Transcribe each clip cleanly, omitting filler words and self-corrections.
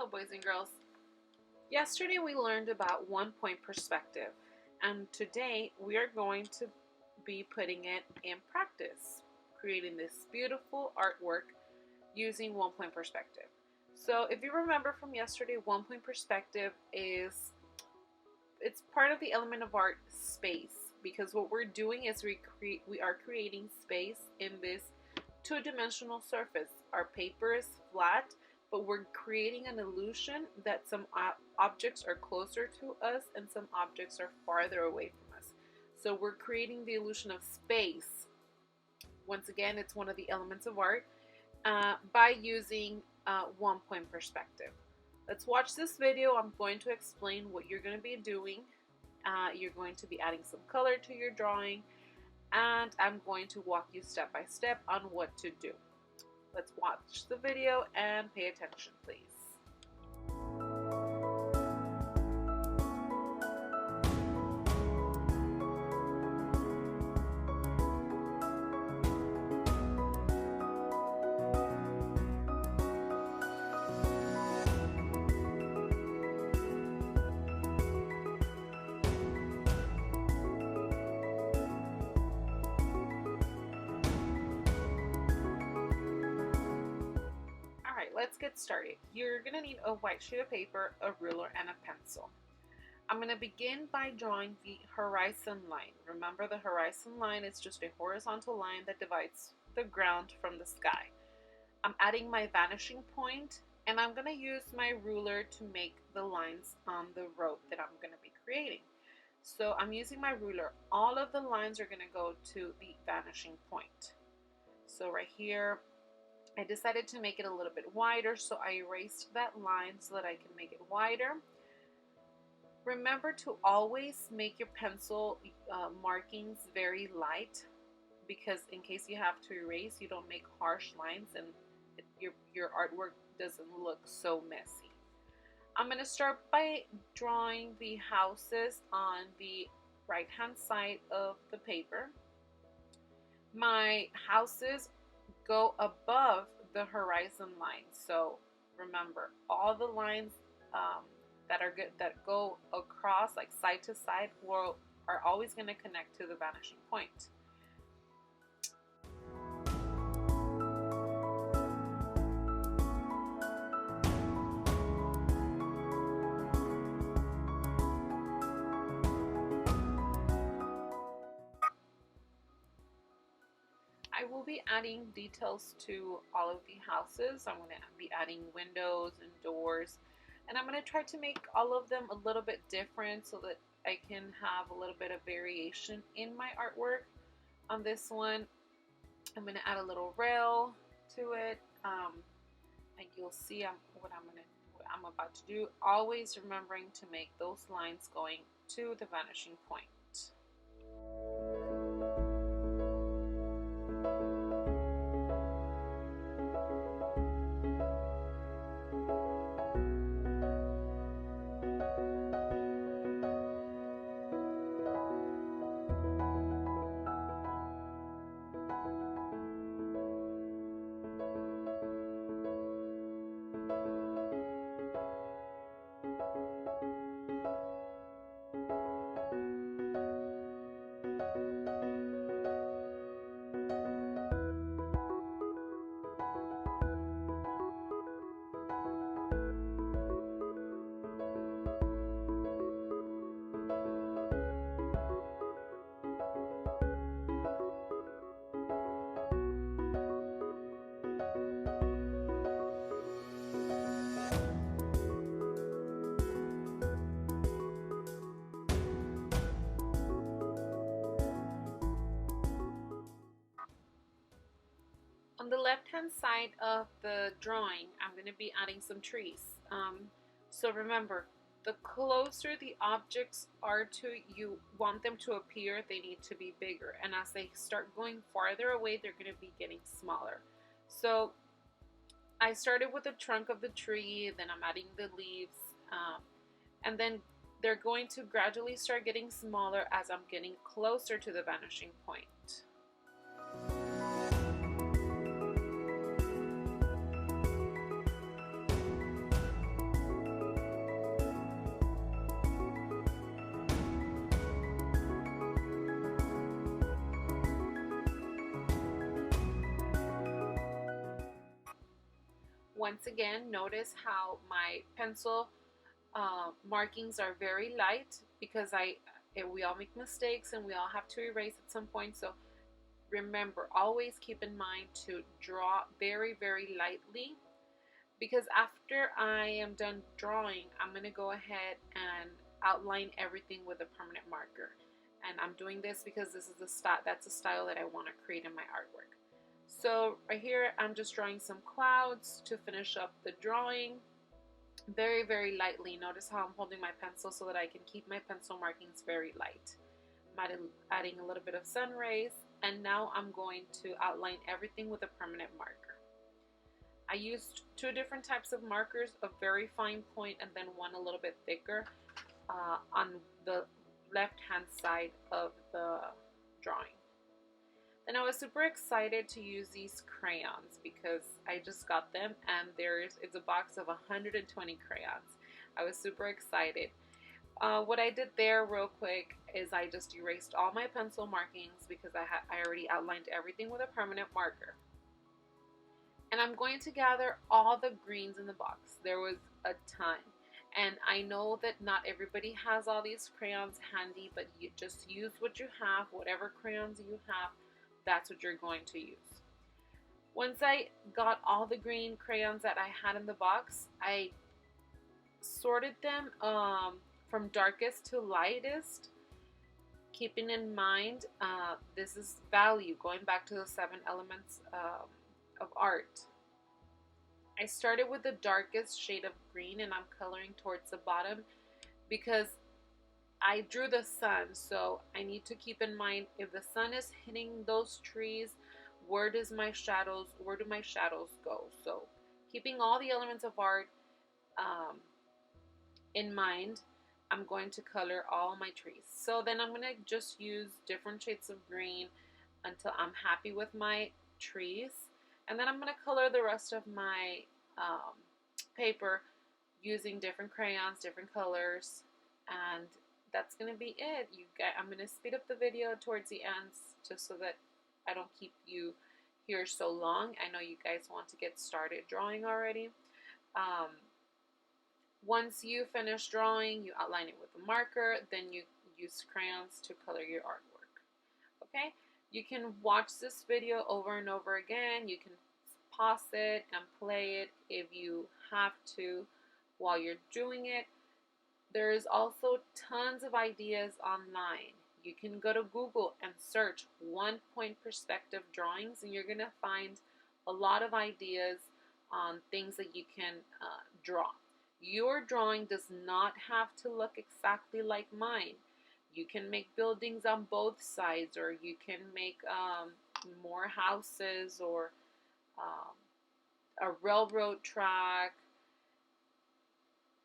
Hello, boys and girls. Yesterday we learned about one-point perspective, and today we are going to be putting it in practice, creating this beautiful artwork using one-point perspective. So if you remember from yesterday, one-point perspective it's part of the element of art space, because what we're doing is we are creating space in this two-dimensional surface. Our paper is flat, but we're creating an illusion that some objects are closer to us and some objects are farther away from us. So we're creating the illusion of space. Once again, it's one of the elements of art by using one-point perspective. Let's watch this video. I'm going to explain what you're going to be doing. You're going to be adding some color to your drawing, and I'm going to walk you step by step on what to do. Let's watch the video and pay attention, please. Let's get started. You're going to need a white sheet of paper, a ruler, and a pencil. I'm going to begin by drawing the horizon line. Remember, the horizon line is just a horizontal line that divides the ground from the sky. I'm adding my vanishing point, and I'm going to use my ruler to make the lines on the road that I'm going to be creating. So I'm using my ruler. All of the lines are going to go to the vanishing point. So right here, I decided to make it a little bit wider, so I erased that line so that I can make it wider. Remember to always make your pencil markings very light, because in case you have to erase, you don't make harsh lines and your artwork doesn't look so messy. I'm going to start by drawing the houses on the right hand side of the paper. My houses go above the horizon line. So remember, all the lines that go across, like side to side, are always going to connect to the vanishing point. I will be adding details to all of the houses. I'm going to be adding windows and doors, and I'm going to try to make all of them a little bit different so that I can have a little bit of variation in my artwork. On this one, I'm going to add a little rail to it, and you'll see what I'm about to do. Always remembering to make those lines going to the vanishing point. On the left-hand side of the drawing, I'm going to be adding some trees. So remember, the closer the objects are to you want them to appear, they need to be bigger. And as they start going farther away, they're going to be getting smaller. So I started with the trunk of the tree, then I'm adding the leaves, and then they're going to gradually start getting smaller as I'm getting closer to the vanishing point. Once again, notice how my pencil markings are very light because we all make mistakes and we all have to erase at some point. So remember, always keep in mind to draw very, very lightly, because after I am done drawing, I'm going to go ahead and outline everything with a permanent marker. And I'm doing this because this is the style, that's the style that I want to create in my artwork. So right here, I'm just drawing some clouds to finish up the drawing. Very, very lightly. Notice how I'm holding my pencil so that I can keep my pencil markings very light. I'm adding a little bit of sun rays, and now I'm going to outline everything with a permanent marker. I used two different types of markers, a very fine point and then one a little bit thicker on the left hand side of the drawing. Then I was super excited to use these crayons because I just got them, and it's a box of 120 crayons. I was super excited. What I did there real quick is I just erased all my pencil markings because I already outlined everything with a permanent marker. And I'm going to gather all the greens in the box. There was a ton. And I know that not everybody has all these crayons handy, but you just use what you have. Whatever crayons you have, that's what you're going to use. Once I got all the green crayons that I had in the box, I sorted them from darkest to lightest, keeping in mind this is value, going back to the 7 elements of art. I started with the darkest shade of green, and I'm coloring towards the bottom because I drew the sun, so I need to keep in mind if the sun is hitting those trees, where do my shadows go? So keeping all the elements of art in mind, I'm going to color all my trees. So then I'm going to just use different shades of green until I'm happy with my trees. And then I'm going to color the rest of my paper using different crayons, different colors, and that's going to be it. I'm going to speed up the video towards the end just so that I don't keep you here so long. I know you guys want to get started drawing already. Once you finish drawing, you outline it with a marker, then you use crayons to color your artwork. Okay? You can watch this video over and over again. You can pause it and play it if you have to while you're doing it. There is also tons of ideas online. You can go to Google and search 1-point perspective drawings, and you're going to find a lot of ideas on things that you can draw. Your drawing does not have to look exactly like mine. You can make buildings on both sides, or you can make more houses, or a railroad track.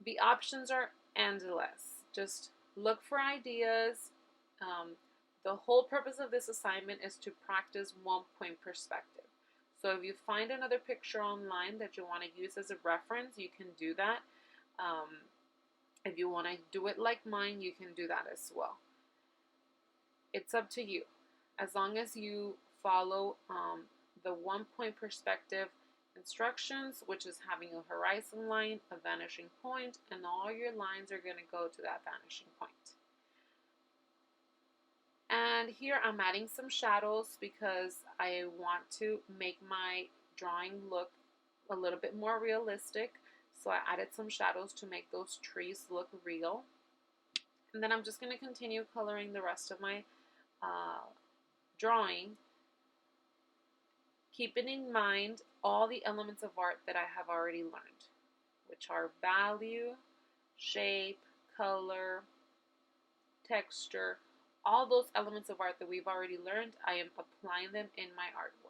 The options are endless. Just look for ideas. The whole purpose of this assignment is to practice 1-point perspective. So if you find another picture online that you want to use as a reference, you can do that. If you want to do it like mine, you can do that as well. It's up to you. As long as you follow the 1-point perspective instructions, which is having a horizon line, a vanishing point, and all your lines are going to go to that vanishing point. And here I'm adding some shadows because I want to make my drawing look a little bit more realistic. So I added some shadows to make those trees look real. And then I'm just going to continue coloring the rest of my drawing, keeping in mind all the elements of art that I have already learned, which are value, shape, color, texture. All those elements of art that we've already learned, I am applying them in my artwork.